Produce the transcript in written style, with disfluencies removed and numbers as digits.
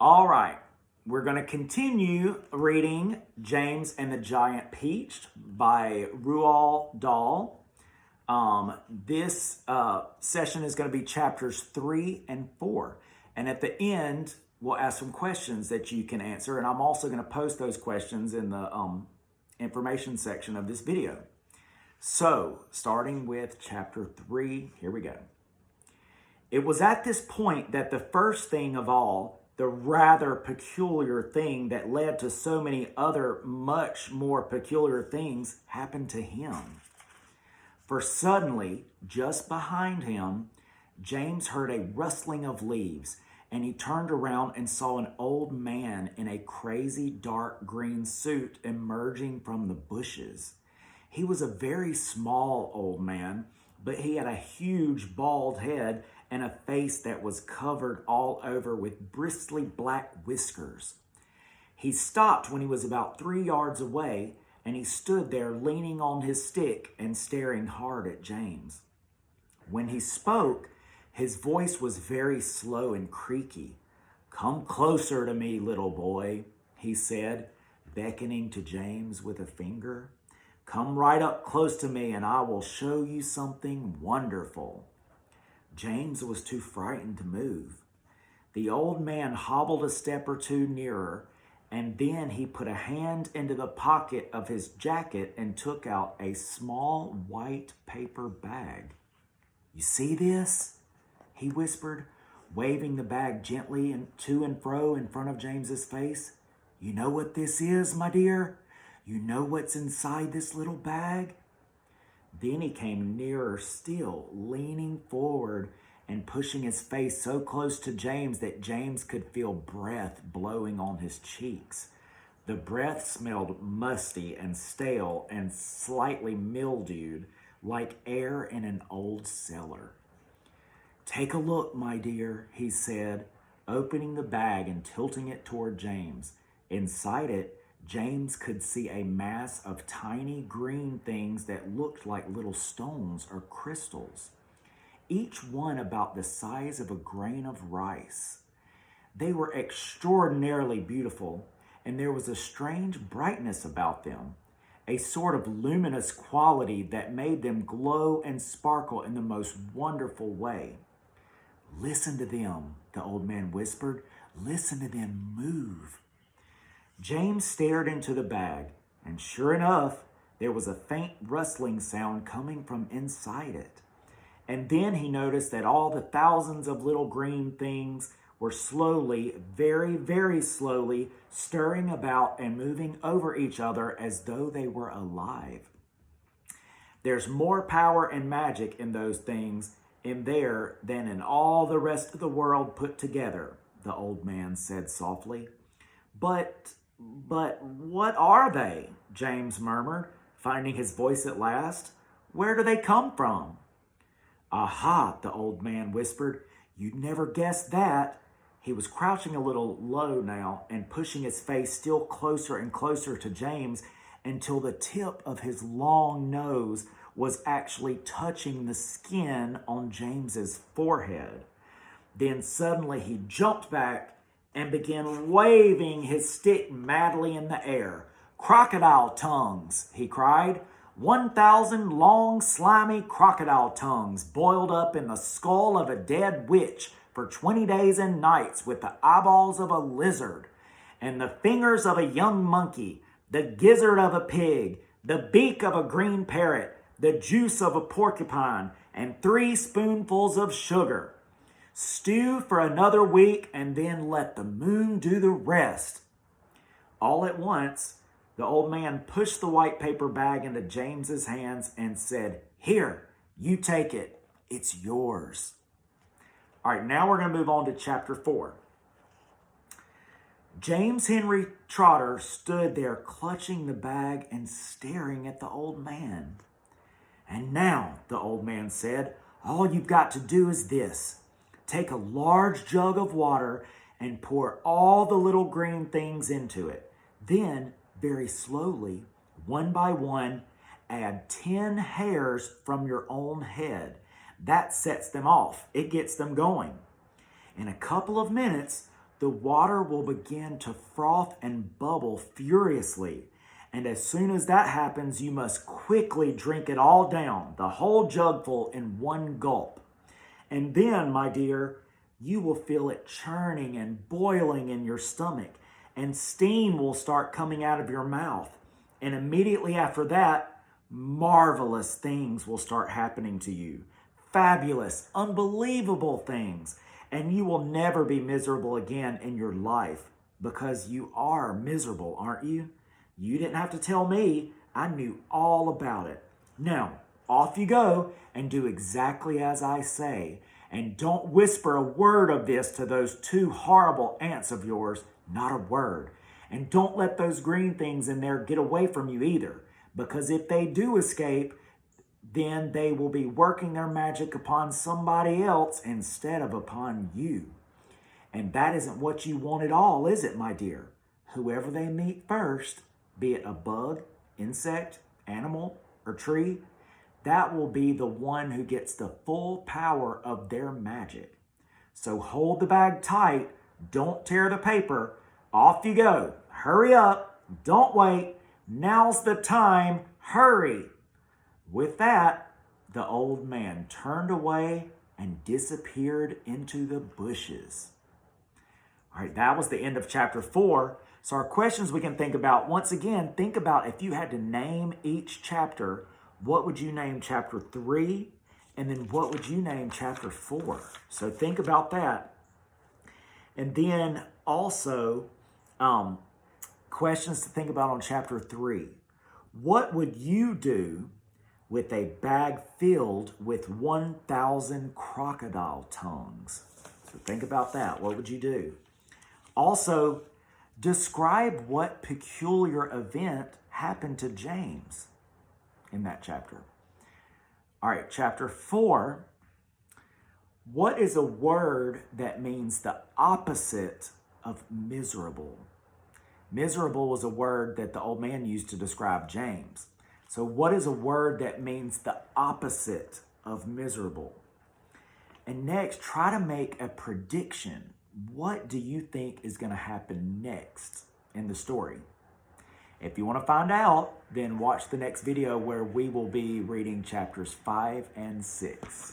All right, we're going to continue reading James and the Giant Peach by Roald Dahl. This session is going to be chapters 3 and 4. And at the end, we'll ask some questions that you can answer. And I'm also going to post those questions in the information section of this video. So, starting with chapter 3, here we go. It was at this point that the first thing of all, the rather peculiar thing that led to so many other much more peculiar things, happened to him. For suddenly, just behind him, James heard a rustling of leaves, and he turned around and saw an old man in a crazy dark green suit emerging from the bushes. He was a very small old man, but he had a huge bald head and a face that was covered all over with bristly black whiskers. He stopped when he was about 3 yards away, and he stood there leaning on his stick and staring hard at James. When he spoke, his voice was very slow and creaky. "Come closer to me, little boy," he said, beckoning to James with a finger. "Come right up close to me and I will show you something wonderful." James was too frightened to move. The old man hobbled a step or two nearer, and then he put a hand into the pocket of his jacket and took out a small white paper bag. "You see this?" he whispered, waving the bag gently to and fro in front of James's face. "You know what this is, my dear? You know what's inside this little bag?" Then he came nearer still, leaning forward and pushing his face so close to James that James could feel breath blowing on his cheeks. The breath smelled musty and stale and slightly mildewed, like air in an old cellar. "Take a look, my dear," he said, opening the bag and tilting it toward James. Inside it, James could see a mass of tiny green things that looked like little stones or crystals, each one about the size of a grain of rice. They were extraordinarily beautiful, and there was a strange brightness about them, a sort of luminous quality that made them glow and sparkle in the most wonderful way. "Listen to them," the old man whispered. "Listen to them move." James stared into the bag, and sure enough, there was a faint rustling sound coming from inside it. And then he noticed that all the thousands of little green things were slowly, very, very slowly, stirring about and moving over each other as though they were alive. "There's more power and magic in those things in there than in all the rest of the world put together," the old man said softly. But what are they?" James murmured, finding his voice at last. "Where do they come from?" "Aha," the old man whispered. "You'd never guess that." He was crouching a little low now and pushing his face still closer and closer to James until the tip of his long nose was actually touching the skin on James's forehead. Then suddenly he jumped back and began waving his stick madly in the air. "Crocodile tongues," he cried. 1,000 long, slimy crocodile tongues boiled up in the skull of a dead witch for 20 days and nights with the eyeballs of a lizard, and the fingers of a young monkey, the gizzard of a pig, the beak of a green parrot, the juice of a porcupine, and 3 spoonfuls of sugar. Stew for another week and then let the moon do the rest." All at once, the old man pushed the white paper bag into James's hands and said, "Here, you take it. It's yours." All right, now we're going to move on to chapter 4. James Henry Trotter stood there clutching the bag and staring at the old man. "And now," the old man said, "all you've got to do is this. Take a large jug of water and pour all the little green things into it. Then, very slowly, one by one, add 10 hairs from your own head. That sets them off. It gets them going. In a couple of minutes, the water will begin to froth and bubble furiously. And as soon as that happens, you must quickly drink it all down, the whole jugful in one gulp. And then, my dear, you will feel it churning and boiling in your stomach, and steam will start coming out of your mouth. And immediately after that, marvelous things will start happening to you. Fabulous, unbelievable things. And you will never be miserable again in your life, because you are miserable, aren't you? You didn't have to tell me. I knew all about it. Now, off you go and do exactly as I say. And don't whisper a word of this to those two horrible aunts of yours. Not a word. And don't let those green things in there get away from you either. Because if they do escape, then they will be working their magic upon somebody else instead of upon you. And that isn't what you want at all, is it, my dear? Whoever they meet first, be it a bug, insect, animal, or tree, that will be the one who gets the full power of their magic. So hold the bag tight. Don't tear the paper. Off you go. Hurry up. Don't wait. Now's the time. Hurry. With that, the old man turned away and disappeared into the bushes. All right, that was the end of chapter 4. So our questions we can think about, once again, think about if you had to name each chapter, what would you name chapter 3? And then what would you name chapter 4? So think about that. And then also, questions to think about on chapter 3. What would you do with a bag filled with 1,000 crocodile tongues? So think about that. What would you do? Also, describe what peculiar event happened to James in that chapter. All right, chapter 4. What is a word that means the opposite of miserable? Miserable was a word that the old man used to describe James. So what is a word that means the opposite of miserable? And next, try to make a prediction. What do you think is going to happen next in the story? If you want to find out, then watch the next video where we will be reading chapters 5 and 6.